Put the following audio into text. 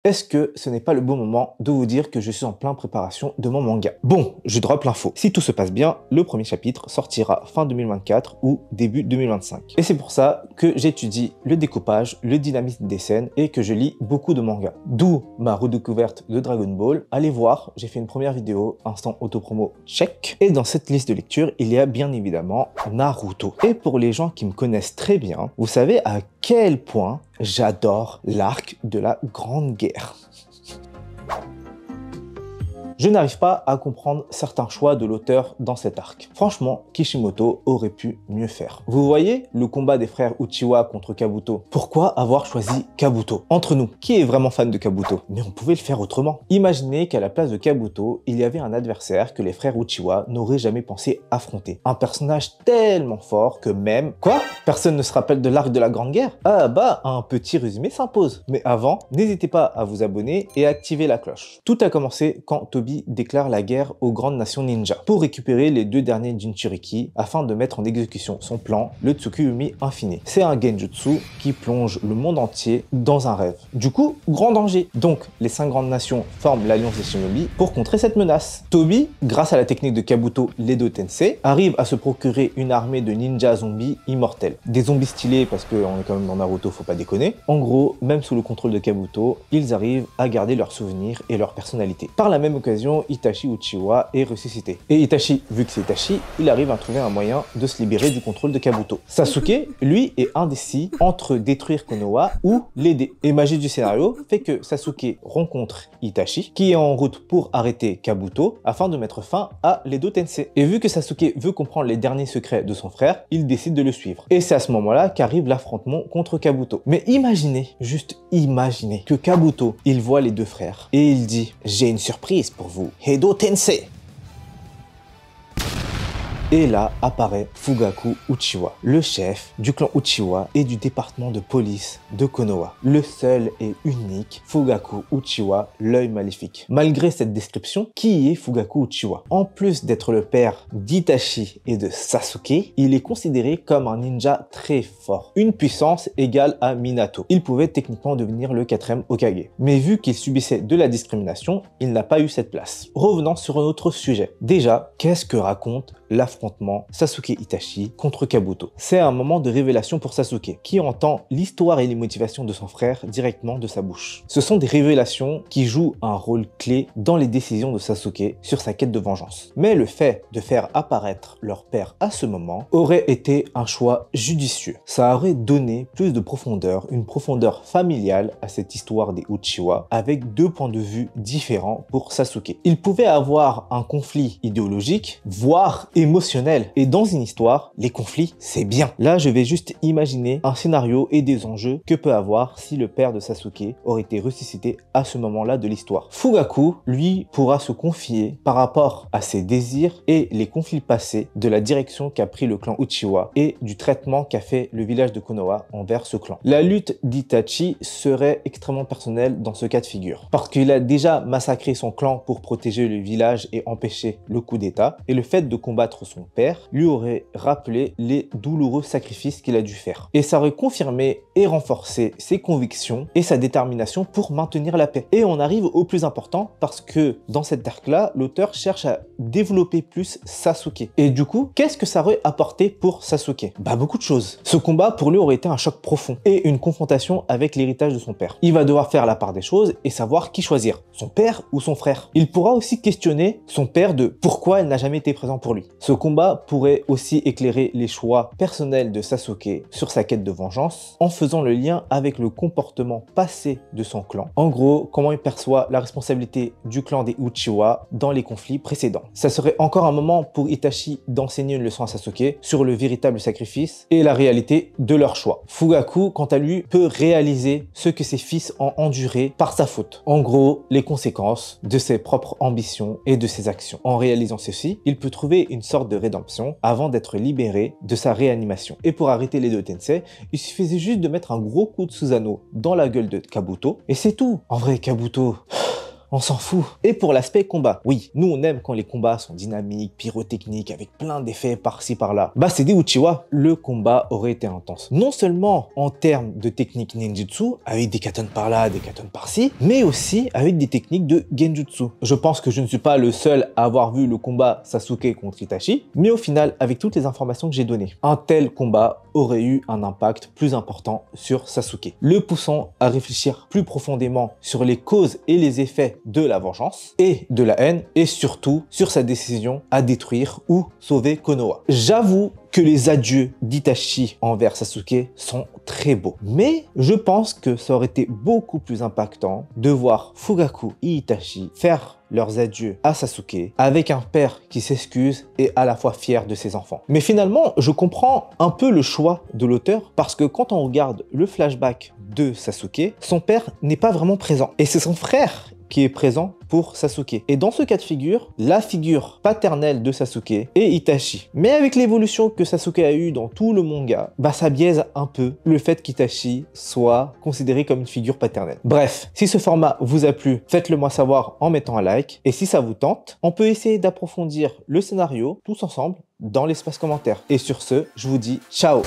Est-ce que ce n'est pas le bon moment de vous dire que je suis en pleine préparation de mon manga? Bon, je drop l'info. Si tout se passe bien, le premier chapitre sortira fin 2024 ou début 2025. Et c'est pour ça que j'étudie le découpage, le dynamisme des scènes et que je lis beaucoup de mangas. D'où ma redécouverte de Dragon Ball. Allez voir, j'ai fait une première vidéo, instant autopromo check. Et dans cette liste de lecture, il y a bien évidemment Naruto. Et pour les gens qui me connaissent très bien, vous savez à quel point j'adore l'arc de la Grande Guerre. Je n'arrive pas à comprendre certains choix de l'auteur dans cet arc. Franchement, Kishimoto aurait pu mieux faire. Vous voyez le combat des frères Uchiwa contre Kabuto. Pourquoi avoir choisi Kabuto? Entre nous, qui est vraiment fan de Kabuto? Mais on pouvait le faire autrement. Imaginez qu'à la place de Kabuto, il y avait un adversaire que les frères Uchiwa n'auraient jamais pensé affronter. Un personnage tellement fort que même... Quoi? Personne ne se rappelle de l'arc de la Grande Guerre? Ah bah, un petit résumé s'impose. Mais avant, n'hésitez pas à vous abonner et à activer la cloche. Tout a commencé quand Toby déclare la guerre aux grandes nations ninja pour récupérer les deux derniers Jinchuriki afin de mettre en exécution son plan, le Tsukuyomi Infini. C'est un genjutsu qui plonge le monde entier dans un rêve. Du coup, grand danger. Donc, les 5 grandes nations forment l'alliance des shinobi pour contrer cette menace. Toby, grâce à la technique de Kabuto l'Edo Tensei, arrive à se procurer une armée de ninjas zombies immortels. Des zombies stylés parce qu'on est quand même dans Naruto, faut pas déconner. En gros, même sous le contrôle de Kabuto, ils arrivent à garder leurs souvenirs et leur personnalité. Par la même occasion, Itachi Uchiwa est ressuscité. Et Itachi, vu que c'est Itachi, il arrive à trouver un moyen de se libérer du contrôle de Kabuto. Sasuke, lui, est indécis entre détruire Konoha ou l'aider. Et magie du scénario fait que Sasuke rencontre Itachi, qui est en route pour arrêter Kabuto afin de mettre fin à l'Edo Tensei. Et vu que Sasuke veut comprendre les derniers secrets de son frère, il décide de le suivre. Et c'est à ce moment-là qu'arrive l'affrontement contre Kabuto. Mais imaginez, juste imaginez, que Kabuto, il voit les deux frères et il dit « J'ai une surprise pour vous, Edo Tensei !» Et là apparaît Fugaku Uchiwa, le chef du clan Uchiwa et du département de police de Konoha. Le seul et unique Fugaku Uchiwa, l'œil maléfique. Malgré cette description, qui est Fugaku Uchiwa? En plus d'être le père d'Itachi et de Sasuke, il est considéré comme un ninja très fort. Une puissance égale à Minato. Il pouvait techniquement devenir le 4e Hokage. Mais vu qu'il subissait de la discrimination, il n'a pas eu cette place. Revenons sur un autre sujet. Déjà, qu'est-ce que raconte l'affrontement Sasuke-Itachi contre Kabuto? C'est un moment de révélation pour Sasuke, qui entend l'histoire et les motivations de son frère directement de sa bouche. Ce sont des révélations qui jouent un rôle clé dans les décisions de Sasuke sur sa quête de vengeance. Mais le fait de faire apparaître leur père à ce moment aurait été un choix judicieux. Ça aurait donné plus de profondeur, une profondeur familiale à cette histoire des Uchiwa, avec deux points de vue différents pour Sasuke. Il pouvait avoir un conflit idéologique, voire émotionnel. Et dans une histoire, les conflits, c'est bien. Là, je vais juste imaginer un scénario et des enjeux que peut avoir si le père de Sasuke aurait été ressuscité à ce moment-là de l'histoire. Fugaku, lui, pourra se confier par rapport à ses désirs et les conflits passés de la direction qu'a pris le clan Uchiwa et du traitement qu'a fait le village de Konoha envers ce clan. La lutte d'Itachi serait extrêmement personnelle dans ce cas de figure, parce qu'il a déjà massacré son clan pour protéger le village et empêcher le coup d'état, et le fait de combattre son père lui aurait rappelé les douloureux sacrifices qu'il a dû faire. Et ça aurait confirmé et renforcé ses convictions et sa détermination pour maintenir la paix. Et on arrive au plus important parce que dans cet arc-là, l'auteur cherche à développer plus Sasuke. Et du coup, qu'est-ce que ça aurait apporté pour Sasuke? Bah beaucoup de choses. Ce combat pour lui aurait été un choc profond et une confrontation avec l'héritage de son père. Il va devoir faire la part des choses et savoir qui choisir, son père ou son frère. Il pourra aussi questionner son père de pourquoi elle n'a jamais été présent pour lui. Ce combat pourrait aussi éclairer les choix personnels de Sasuke sur sa quête de vengeance en faisant le lien avec le comportement passé de son clan. En gros, comment il perçoit la responsabilité du clan des Uchiwa dans les conflits précédents. Ça serait encore un moment pour Itachi d'enseigner une leçon à Sasuke sur le véritable sacrifice et la réalité de leur choix. Fugaku, quant à lui, peut réaliser ce que ses fils ont enduré par sa faute. En gros, les conséquences de ses propres ambitions et de ses actions. En réalisant ceci, il peut trouver une sorte de rédemption avant d'être libéré de sa réanimation. Et pour arrêter les deux Tensei, il suffisait juste de mettre un gros coup de Susanoo dans la gueule de Kabuto et c'est tout. En vrai, Kabuto... on s'en fout. Et pour l'aspect combat, oui, nous on aime quand les combats sont dynamiques, pyrotechniques, avec plein d'effets par-ci par-là. Bah c'est des Uchiwa, le combat aurait été intense. Non seulement en termes de technique ninjutsu, avec des katanas par-là, des katanas par-ci, mais aussi avec des techniques de genjutsu. Je pense que je ne suis pas le seul à avoir vu le combat Sasuke contre Itachi, mais au final, avec toutes les informations que j'ai données, un tel combat aurait eu un impact plus important sur Sasuke, le poussant à réfléchir plus profondément sur les causes et les effets de la vengeance et de la haine, et surtout sur sa décision à détruire ou sauver Konoha. J'avoue que les adieux d'Itachi envers Sasuke sont très beaux. Mais je pense que ça aurait été beaucoup plus impactant de voir Fugaku et Itachi faire leurs adieux à Sasuke avec un père qui s'excuse et à la fois fier de ses enfants. Mais finalement, je comprends un peu le choix de l'auteur parce que quand on regarde le flashback de Sasuke, son père n'est pas vraiment présent. Et c'est son frère qui est présent pour Sasuke. Et dans ce cas de figure, la figure paternelle de Sasuke est Itachi. Mais avec l'évolution que Sasuke a eue dans tout le manga, bah ça biaise un peu le fait qu'Itachi soit considéré comme une figure paternelle. Bref, si ce format vous a plu, faites-le moi savoir en mettant un like. Et si ça vous tente, on peut essayer d'approfondir le scénario tous ensemble dans l'espace commentaire. Et sur ce, je vous dis ciao!